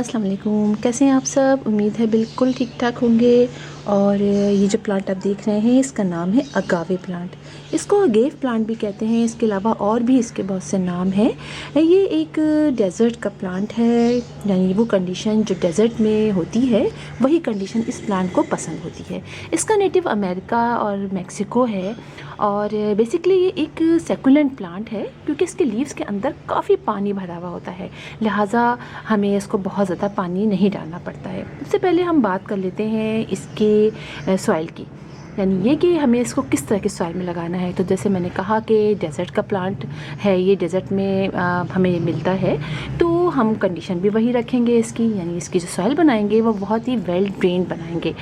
अस्सलाम वालेकुम। कैसे हैं आप सब? उम्मीद है बिल्कुल ठीक ठाक होंगे। और ये जो प्लांट आप देख रहे हैं इसका नाम है अगावे प्लांट। इसको अगेव प्लांट भी कहते हैं। इसके अलावा और भी इसके बहुत से नाम हैं। ये एक डेज़र्ट का प्लांट है, यानी वो कंडीशन जो डेज़र्ट में होती है वही कंडीशन इस प्लांट को पसंद होती है। इसका नेटिव अमेरिका और मेक्सिको है। और बेसिकली ये एक सेकुलेंट प्लांट है क्योंकि इसके लीव्स के अंदर काफ़ी पानी भरा हुआ होता है, लिहाजा हमें इसको बहुत ज़्यादा पानी नहीं डालना पड़ता है। सबसे पहले हम बात कर लेते हैं इसके सॉइल की, यानी ये कि हमें इसको किस तरह के सॉइल में लगाना है। तो जैसे मैंने कहा कि डेज़र्ट का प्लांट है, ये डेज़र्ट में हमें मिलता है, तो हम कंडीशन भी वही रखेंगे इसकी, यानी इसकी जो सॉइल बनाएंगे वो बहुत ही वेल ड्रेन बनाएंगे।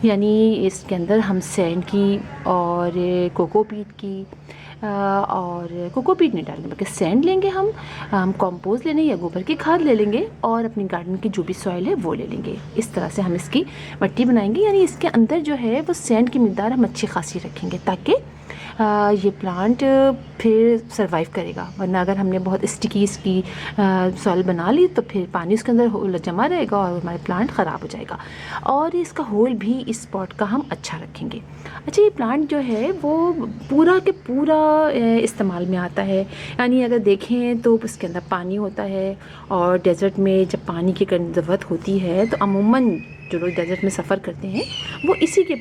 यानी इसके अंदर हम सैंड की और कोकोपीट की और कोकोपीट नहीं डालेंगे बल्कि सैंड लेंगे, हम कंपोस्ट लेने या गोबर की खाद ले लेंगे और अपनी गार्डन की जो भी सॉइल है वो ले लेंगे। इस तरह से हम इसकी मिट्टी बनाएंगे, यानी इसके अंदर जो है वो सैंड की मिकदार हम अच्छी खासी रखेंगे ताकि ये प्लांट फिर सरवाइव करेगा। वरना अगर हमने बहुत स्टिकी इसकी सॉइल बना ली तो फिर पानी उसके अंदर जमा रहेगा और हमारे प्लांट ख़राब हो जाएगा। और इसका होल भी इस पॉट का हम अच्छा रखेंगे। अच्छा, ये प्लांट जो है वो पूरा के पूरा इस्तेमाल में आता है। यानी अगर देखें तो इसके अंदर पानी होता है, और डेज़र्ट में जब पानी की ज़रूरत होती है तो अमूमन जो लोग डेज़र्ट में सफ़र करते हैं वो इसी के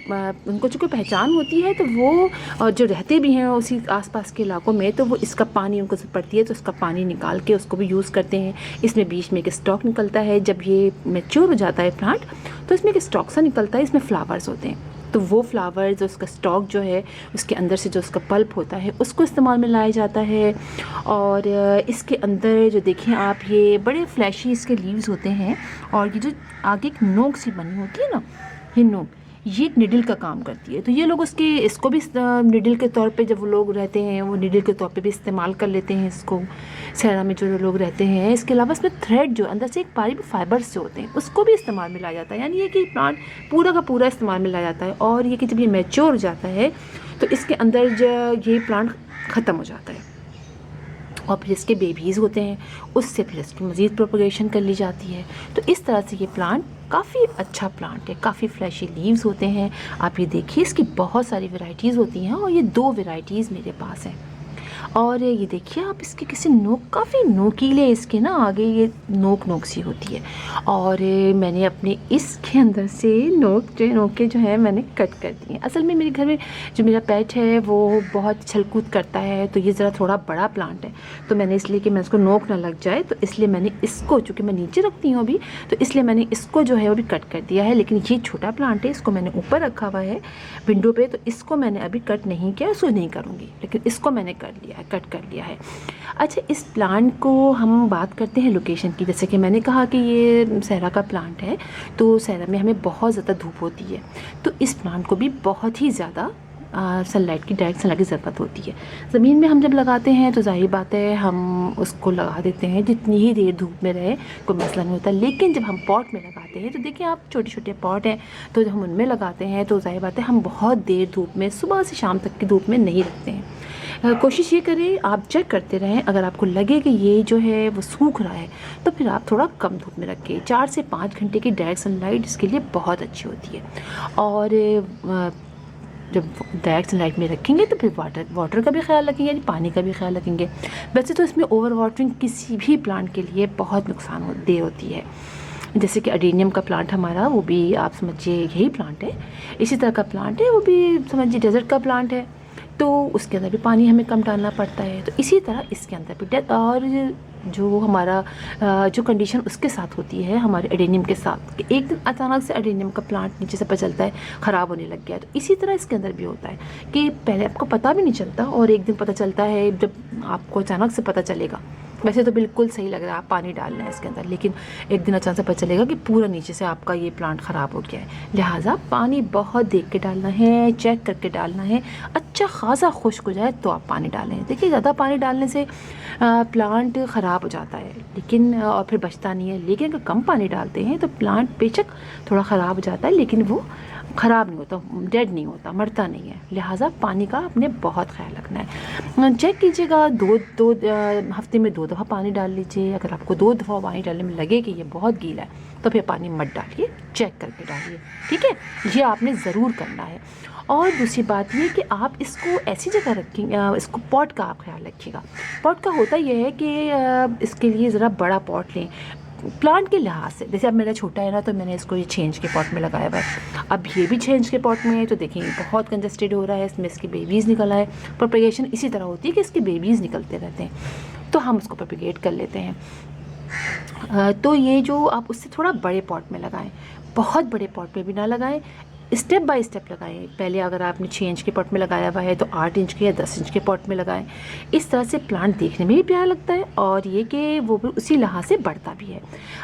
उनको जो कोई पहचान होती है तो वो, और जो रहते भी हैं उसी आसपास के इलाकों में, तो वो इसका पानी उनको ज़रूरत पड़ती है तो इसका पानी निकाल के उसको भी यूज़ करते हैं। इसमें बीच में एक स्टॉक निकलता है, जब ये मैच्योर हो जाता है प्लांट तो इसमें एक स्टॉक सा निकलता है, इसमें फ्लावर्स होते हैं। तो वो फ्लावर्स, उसका स्टॉक जो है उसके अंदर से जो उसका पल्प होता है उसको इस्तेमाल में लाया जाता है। और इसके अंदर जो देखें आप, ये बड़े फ्लैशी इसके लीव्स होते हैं, और ये जो आगे एक नोक सी बनी होती है ना, ये नोक, ये एक निडल का काम करती है। तो ये लोग इसको भी निडल के तौर पे, जब वो लोग रहते हैं वो निडल के तौर पे भी इस्तेमाल कर लेते हैं इसको, सहरा में जो लोग रहते हैं। इसके अलावा इसमें थ्रेड जो अंदर से एक पारी में फाइबर्स जो होते हैं उसको भी इस्तेमाल में लाया जाता है। यानी ये कि प्लांट पूरा का पूरा इस्तेमाल में लाया जाता है। और ये कि जब ये मैच्योर हो जाता है तो इसके अंदर जो ये प्लांट ख़त्म हो जाता है, और फिर इसके बेबीज़ होते हैं, उससे फिर इसकी मज़ीद प्रोपगेशन कर ली जाती है। तो इस तरह से ये प्लांट काफ़ी अच्छा प्लांट है, काफ़ी फ्लैशी लीव्स होते हैं। आप ये देखिए, इसकी बहुत सारी वैरायटीज़ होती हैं और ये 2 वैरायटीज़ मेरे पास हैं। और ये देखिए आप, इसके किसी नोक, काफ़ी नोकीले इसके ना आगे ये नोक सी होती है। और मैंने अपने इसके अंदर से नोके जो है मैंने कट कर दिए। असल में मेरे घर में जो मेरा पेट है वो बहुत छलकूद करता है, तो ये ज़रा थोड़ा बड़ा प्लांट है, तो मैंने इसलिए कि मैं इसको नोक ना लग जाए तो इसलिए मैंने इसको, चूँकि मैं नीचे रखती हूँ अभी, तो इसलिए मैंने इसको जो है वो भी कट कर दिया है। लेकिन ये छोटा प्लांट है, इसको मैंने ऊपर रखा हुआ है विंडो पे, तो इसको मैंने अभी कट नहीं किया, इसको नहीं करूँगी, लेकिन इसको मैंने कर लिया, कट कर लिया है। अच्छा, इस प्लांट को हम बात करते हैं लोकेशन की। जैसे कि मैंने कहा कि ये सहरा का प्लांट है, तो सहरा में हमें बहुत ज़्यादा धूप होती है, तो इस प्लांट को भी बहुत ही ज़्यादा सनलाइट की, डायरेक्ट सनलाइट की ज़रूरत होती है। ज़मीन में हम जब लगाते हैं तो ज़ाहिर बात है हम उसको लगा देते हैं, जितनी ही देर धूप में रहे कोई मसला नहीं होता। लेकिन जब हम पॉट में लगाते हैं तो देखिए आप, छोटे छोटे पॉट हैं, तो जब हम उनमें लगाते हैं तो ज़ाहिर बात है हम बहुत देर धूप में, सुबह से शाम तक की धूप में नहीं रखते हैं। कोशिश ये करें, आप चेक करते रहें, अगर आपको लगे कि ये जो है वो सूख रहा है तो फिर आप थोड़ा कम धूप में रखें। 4 से 5 घंटे की डायरेक्ट सनलाइट इसके लिए बहुत अच्छी होती है। और जब डायरेक्ट सनलाइट में रखेंगे तो फिर वाटर का भी ख्याल रखेंगे, यानी पानी का भी ख्याल रखेंगे। वैसे तो इसमें ओवर वाटरिंग किसी भी प्लांट के लिए बहुत नुकसानदेह होती है। जैसे कि अडेनियम का प्लांट हमारा, वो भी आप समझिए यही प्लांट है, इसी तरह का प्लांट है, वो भी समझिए डेजर्ट का प्लांट है, तो उसके अंदर भी पानी हमें कम डालना पड़ता है। तो इसी तरह इसके अंदर भी और जो हमारा जो कंडीशन उसके साथ होती है हमारे एडेनियम के साथ, कि एक दिन अचानक से एडेनियम का प्लांट नीचे से पता चलता है ख़राब होने लग गया, तो इसी तरह इसके अंदर भी होता है कि पहले आपको पता भी नहीं चलता और एक दिन पता चलता है, जब आपको अचानक से पता चलेगा। वैसे तो बिल्कुल सही लग रहा है, आप पानी डालना है इसके अंदर, लेकिन एक दिन अचानक से पता चलेगा कि पूरा नीचे से आपका ये प्लांट ख़राब हो गया है। लिहाजा पानी बहुत देख के डालना है, चेक करके डालना है। अच्छा खासा खुश्क हो जाए तो आप पानी डालें। देखिए, ज़्यादा पानी डालने से प्लांट ख़राब हो जाता है, लेकिन और फिर बचता नहीं है। लेकिन अगर कम पानी डालते हैं तो प्लांट बेशक थोड़ा ख़राब हो जाता है, लेकिन वो ख़राब नहीं होता, डेड नहीं होता, मरता नहीं है। लिहाजा पानी का अपने बहुत ख्याल रखना है। चेक कीजिएगा, दो हफ्ते में 2 दफ़ा पानी डाल लीजिए। अगर आपको 2 दफ़ा पानी डालने में लगे कि ये बहुत गीला है तो फिर पानी मत डालिए, चेक करके डालिए, ठीक है। ये आपने ज़रूर करना है। और दूसरी बात ये कि आप इसको ऐसी जगह रखेंगे, इसको पॉट का आप ख्याल रखिएगा। पॉट का होता यह है कि इसके लिए ज़रा बड़ा पॉट लें प्लांट के लिहाज से। जैसे अब मेरा छोटा है ना, तो मैंने इसको ये छेंज के पॉट में लगाया हुआ है। अब ये भी छेंज के पॉट में है, तो देखें बहुत कंजस्टेड हो रहा है, इसमें इसके बेबीज़ निकल आए। प्रोपेगेशन इसी तरह होती है कि इसके बेबीज़ निकलते रहते हैं, तो हम उसको प्रोपेगेट कर लेते हैं। तो ये जो आप उससे थोड़ा बड़े पॉट में लगाएं, बहुत बड़े पॉट में भी ना लगाएं, स्टेप बाय स्टेप लगाएं। पहले अगर आपने 6 इंच के पॉट में लगाया हुआ है तो 8 इंच के या 10 इंच के पॉट में लगाएं। इस तरह से प्लांट देखने में भी प्यारा लगता है और ये कि वो भी उसी लिहाज से बढ़ता भी है।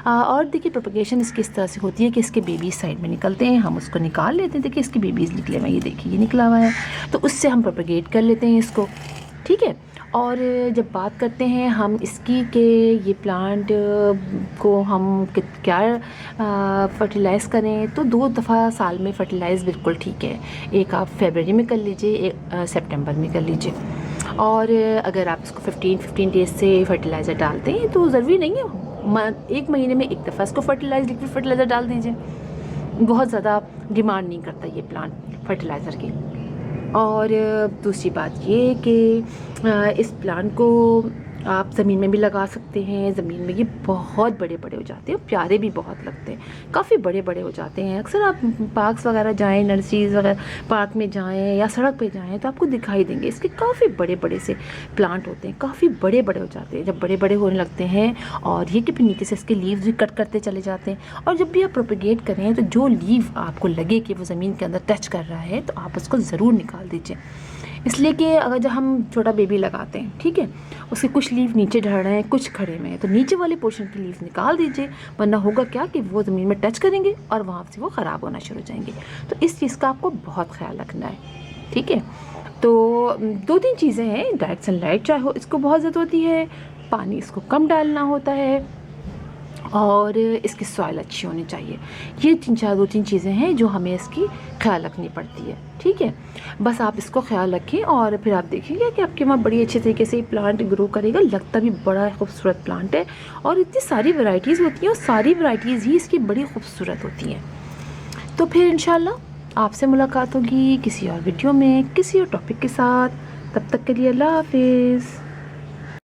और देखिए प्रोपगेशन इसकी इस तरह से होती है कि इसके बेबीज़ साइड में निकलते हैं, हम उसको निकाल लेते हैं। देखिए इसके बेबीज़ निकले हुए, ये देखिए ये निकला हुआ है, तो उससे हम प्रोपगेट कर लेते हैं इसको, ठीक है। और जब बात करते हैं हम इसकी कि ये प्लांट को हम क्या फर्टिलाइज़ करें, तो 2 दफ़ा साल में फ़र्टिलाइज़ बिल्कुल ठीक है। एक आप फरवरी में कर लीजिए, एक सितंबर में कर लीजिए। और अगर आप इसको 15 डेज़ से फर्टिलाइज़र डालते हैं तो ज़रूरी नहीं है 1 महीने में 1 दफ़ा इसको लिक्विड फर्टिलाइज़र डाल दीजिए। बहुत ज़्यादा डिमांड नहीं करता ये प्लांट फर्टिलाइज़र की। और दूसरी बात ये कि इस प्लांट को आप ज़मीन में भी लगा सकते हैं। ज़मीन में ये बहुत बड़े बड़े हो जाते हैं, प्यारे भी बहुत लगते हैं, काफ़ी बड़े बड़े हो जाते हैं। अक्सर आप पार्क्स वगैरह जाएं, नर्सरीज़ वगैरह पार्क में जाएं या सड़क पे जाएं तो आपको दिखाई देंगे इसके काफ़ी बड़े बड़े से प्लांट होते हैं, काफ़ी बड़े बड़े हो जाते हैं। जब बड़े बड़े होने लगते हैं और ये कि फिर नीचे से इसके लीव्स भी कट करते चले जाते हैं। और जब भी आप प्रोपेगेट करें तो जो लीव आपको लगे कि वो ज़मीन के अंदर टच कर रहा है तो आप उसको ज़रूर निकाल दीजिए। इसलिए कि अगर जब हम छोटा बेबी लगाते हैं, ठीक है, उसके कुछ लीव नीचे ढल रहे हैं, कुछ खड़े में हैं, तो नीचे वाले पोर्शन की लीव निकाल दीजिए, वरना होगा क्या कि वो ज़मीन में टच करेंगे और वहाँ से वो ख़राब होना शुरू हो जाएंगे। तो इस चीज़ का आपको बहुत ख्याल रखना है, ठीक है। तो 2-3 चीज़ें हैं, डायरेक्ट सनलाइट चाहे हो इसको बहुत ज़रूरत होती है, पानी इसको कम डालना होता है और इसकी सॉइल अच्छी होनी चाहिए। ये 2-3 चीज़ें हैं जो हमें इसकी ख्याल रखनी पड़ती है, ठीक है। बस आप इसको ख्याल रखें और फिर आप देखेंगे कि आपके वहाँ बड़ी अच्छे तरीके से ये प्लांट ग्रो करेगा। लगता भी बड़ा खूबसूरत प्लांट है और इतनी सारी वैरायटीज़ होती हैं और सारी वैरायटीज़ ही इसकी बड़ी खूबसूरत होती हैं। तो फिर इंशाल्लाह आपसे मुलाकात होगी किसी और वीडियो में किसी और टॉपिक के साथ। तब तक के लिए अल्लाह हाफिज़।